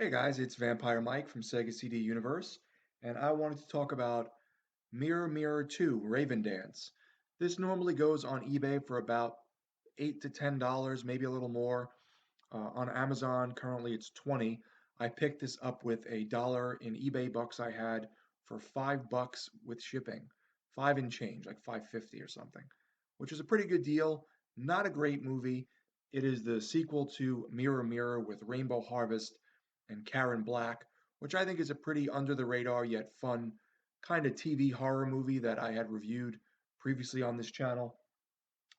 Hey guys, it's Vampire Mike from Sega CD Universe, and I wanted to talk about Mirror Mirror 2 Raven Dance. This normally goes on eBay for about $8 to $10, maybe a little more. On Amazon, currently it's 20. I picked this up with $1 in eBay bucks I had for $5 with shipping. Five and change, like 5.50 or something, which is a pretty good deal. Not a great movie. It is the sequel to Mirror Mirror with Rainbow Harvest and Karen Black, which I think is a pretty under the radar yet fun kind of TV horror movie that I had reviewed previously on this channel.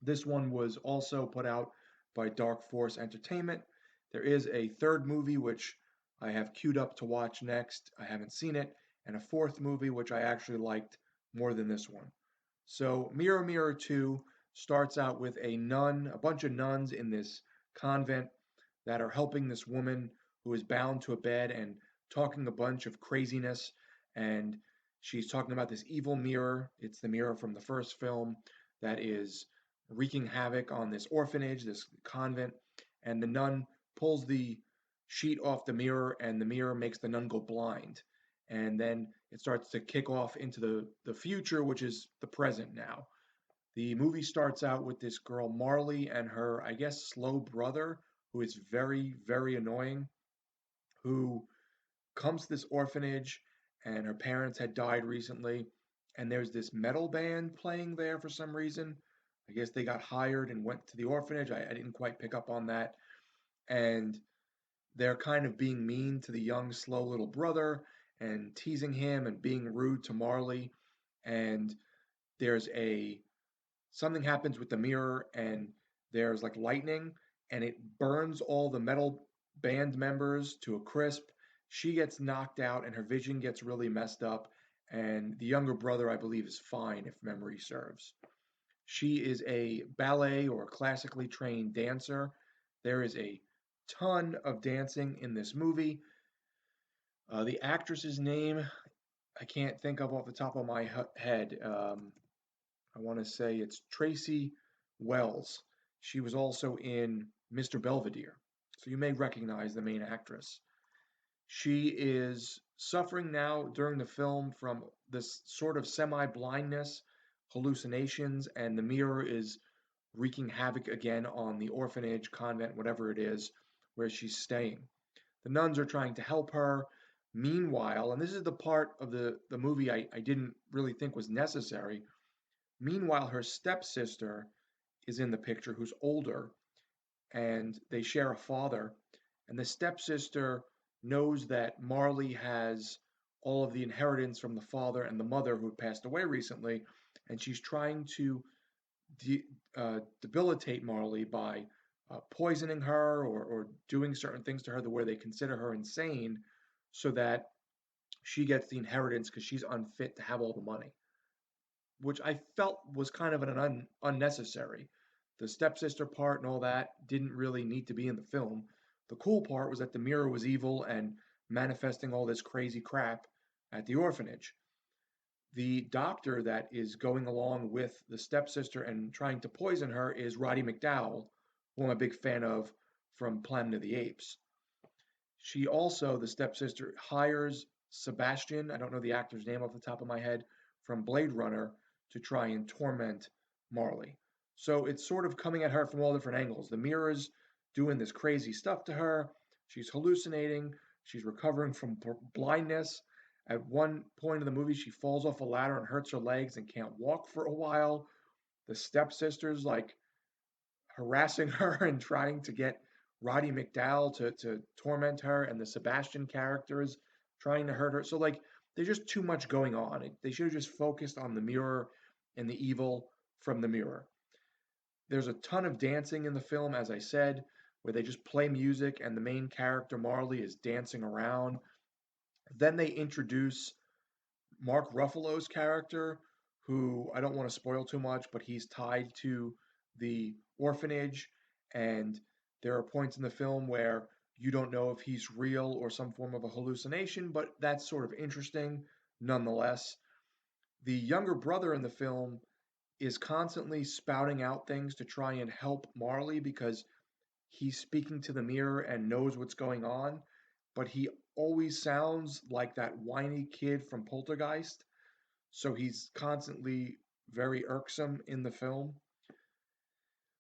This one was also put out by Dark Force Entertainment. There is a third movie which I have queued up to watch next. I haven't seen it, and a fourth movie which I actually liked more than this one. So Mirror Mirror 2 starts out with a bunch of nuns in this convent that are helping this woman who is bound to a bed and talking a bunch of craziness. And she's talking about this evil mirror. It's the mirror from the first film that is wreaking havoc on this orphanage, this convent. And the nun pulls the sheet off the mirror, and the mirror makes the nun go blind. And then it starts to kick off into the future, which is the present now. The movie starts out with this girl, Marley, and her, I guess, slow brother, who is very, very annoying, who comes to this orphanage, and her parents had died recently. And there's this metal band playing there for some reason. I guess they got hired and went to the orphanage. I didn't quite pick up on that. And they're kind of being mean to the young, slow little brother and teasing him and being rude to Marley. And there's a something happens with the mirror, and there's like lightning, and it burns all the metal band members to a crisp. She gets knocked out and her vision gets really messed up, and the younger brother, I believe, is fine if memory serves. She is a ballet or classically trained dancer. There is a ton of dancing in this movie. The actress's name I can't think of off the top of my head. I want to say it's Tracy Wells. She was also in Mr. Belvedere, so you may recognize the main actress. She is suffering now during the film from this sort of semi blindness, hallucinations, and the mirror is wreaking havoc again on the orphanage, convent, whatever it is, where she's staying. The nuns are trying to help her. Meanwhile, and this is the part of the movie I didn't really think was necessary. Meanwhile, her stepsister is in the picture who's older, and they share a father. And the stepsister knows that Marley has all of the inheritance from the father and the mother who had passed away recently, and she's trying to debilitate Marley by poisoning her or doing certain things to her the way they consider her insane, so that she gets the inheritance because she's unfit to have all the money, which I felt was kind of an unnecessary. The stepsister part and all that didn't really need to be in the film. The cool part was that the mirror was evil and manifesting all this crazy crap at the orphanage. The doctor that is going along with the stepsister and trying to poison her is Roddy McDowall, who I'm a big fan of from Planet of the Apes. She also, the stepsister, hires Sebastian, I don't know the actor's name off the top of my head, from Blade Runner to try and torment Marley. So it's sort of coming at her from all different angles. The mirror's doing this crazy stuff to her. She's hallucinating. She's recovering from blindness. At one point in the movie, she falls off a ladder and hurts her legs and can't walk for a while. The stepsister's like harassing her and trying to get Roddy McDowall to torment her, and the Sebastian characters trying to hurt her. So like there's just too much going on. They should have just focused on the mirror and the evil from the mirror. There's a ton of dancing in the film, as I said, where they just play music and the main character Marley is dancing around. Then they introduce Mark Ruffalo's character, who I don't want to spoil too much, but he's tied to the orphanage, and there are points in the film where you don't know if he's real or some form of a hallucination, but that's sort of interesting nonetheless. The younger brother in the film is constantly spouting out things to try and help Marley because he's speaking to the mirror and knows what's going on, but he always sounds like that whiny kid from Poltergeist. So he's constantly very irksome in the film.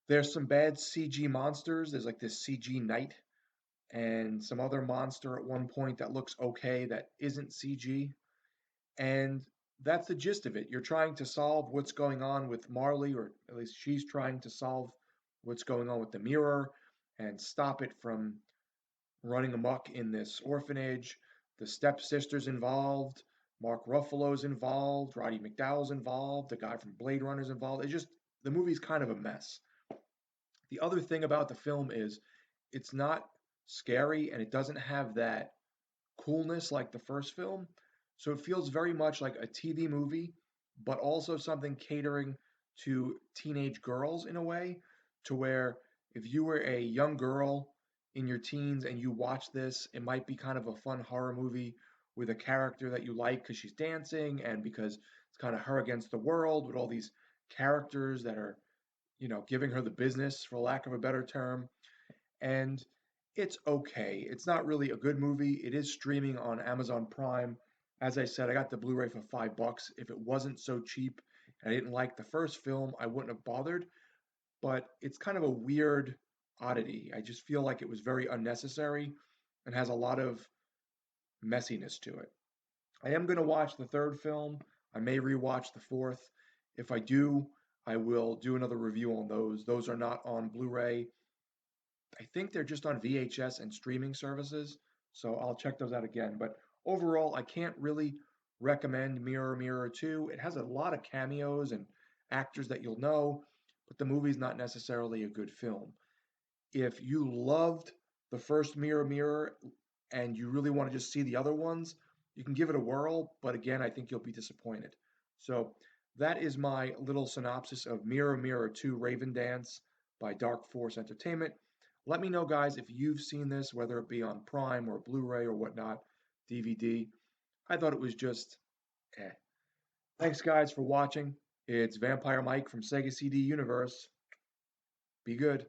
There's some bad CG monsters. There's like this CG knight and some other monster at one point that looks okay that isn't CG. And that's the gist of it. You're trying to solve what's going on with Marley, or at least she's trying to solve what's going on with the mirror and stop it from running amok in this orphanage. The stepsister's involved, Mark Ruffalo's involved, Roddy McDowall's involved, the guy from Blade Runner's involved. It's just the movie's kind of a mess. The other thing about the film is it's not scary and it doesn't have that coolness like the first film. So it feels very much like a TV movie, but also something catering to teenage girls in a way, to where if you were a young girl in your teens and you watch this, it might be kind of a fun horror movie with a character that you like because she's dancing and because it's kind of her against the world with all these characters that are, giving her the business, for lack of a better term. And it's okay. It's not really a good movie. It is streaming on Amazon Prime. As I said, I got the Blu-ray for $5. If it wasn't so cheap and I didn't like the first film, I wouldn't have bothered. But it's kind of a weird oddity. I just feel like it was very unnecessary and has a lot of messiness to it. I am going to watch the third film. I may rewatch the fourth. If I do, I will do another review on those. Those are not on Blu-ray. I think they're just on VHS and streaming services, so I'll check those out again. But overall, I can't really recommend Mirror Mirror 2. It has a lot of cameos and actors that you'll know, but the movie's not necessarily a good film. If you loved the first Mirror Mirror and you really want to just see the other ones, you can give it a whirl, but again, I think you'll be disappointed. So that is my little synopsis of Mirror Mirror 2 Raven Dance by Dark Force Entertainment. Let me know, guys, if you've seen this, whether it be on Prime or Blu-ray or whatnot, DVD. I thought it was just eh. Thanks, guys, for watching. It's Vampire Mike from Sega CD Universe. Be good.